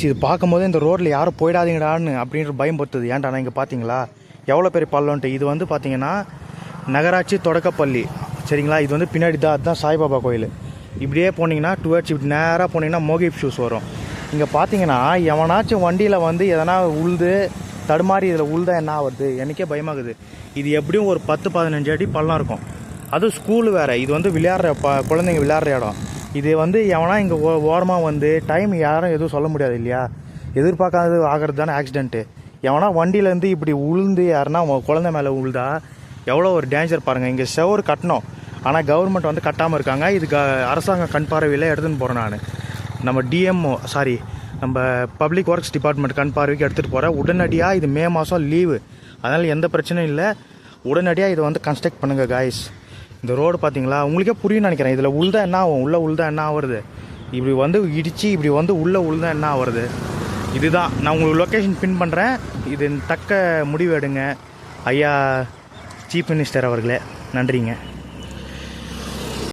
இது பார்க்கும்போது இந்த ரோட்டில் யாரும் போயிடாதீங்கடான்னு அப்படின்ற பயம் பொறுத்தது. ஏன்டா இங்கே பார்த்தீங்களா எவ்வளோ பெரிய பள்ளம்ன்ட்டு. இது வந்து பார்த்தீங்கன்னா நகராட்சி தொடக்கப்பள்ளி சரிங்களா. இது வந்து பின்னாடி தான் அதுதான் சாய்பாபா கோயில். இப்படியே போனீங்கன்னா டுவர்ட்ஸ் இப்படி நேராக போனீங்கன்னா மோகிப் ஷூஸ் வரும். இங்கே பார்த்தீங்கன்னா எவனாச்சும் வண்டியில் வந்து எதனா உழுது தடுமாறி இதில் உழுதா என்ன ஆகுது எனக்கே பயமாகுது. இது எப்படியும் ஒரு 10-15 அடி பள்ளம் இருக்கும். அதுவும் ஸ்கூலு வேறு. இது வந்து விளையாடுற குழந்தைங்க விளையாடுற இடம். இது வந்து எவனா இங்கே ஓரமாக வந்து டைம் யாரும் எதுவும் சொல்ல முடியாது இல்லையா. எதிர்பார்க்காதது ஆகிறது தானே ஆக்சிடென்ட்டு. எவனா வண்டியிலேருந்து இப்படி உளுந்து யாருன்னா குழந்தை மேலே உழுதா எவ்வளோ ஒரு டேஞ்சர் பாருங்கள். இங்கே செவரு கட்டணும், ஆனால் கவர்மெண்ட் வந்து கட்டாமல் இருக்காங்க. இதுக்கு அரசாங்கம் கண் பார்வையில் எடுத்துன்னு போகிறேன் நான். நம்ம டிஎம்ஓ நம்ம பப்ளிக் ஒர்க்ஸ் டிபார்ட்மெண்ட் கண் பார்வைக்கு எடுத்துகிட்டு போகிறேன். உடனடியாக இது மே மாதம் லீவு, அதனால் எந்த பிரச்சனையும் இல்லை. உடனடியாக இதை வந்து கன்ஸ்ட்ரக்ட் பண்ணுங்கள் காய்ஸ். இந்த ரோடு பார்த்தீங்களா உங்களுக்கே புரியும்னு நினைக்கிறேன். இதில் உழுதா என்ன ஆகும், உள்ளே உழுதா என்ன ஆகுறது, இப்படி வந்து இடித்து இப்படி வந்து உள்ளே உழுதா என்ன ஆகுறது. இதுதான் நான் உங்களுக்கு லொக்கேஷன் பின் பண்ணுறேன். இது தக்க முடிவு எடுங்க ஐயா சீஃப் மினிஸ்டர் அவர்களே. நன்றிங்க.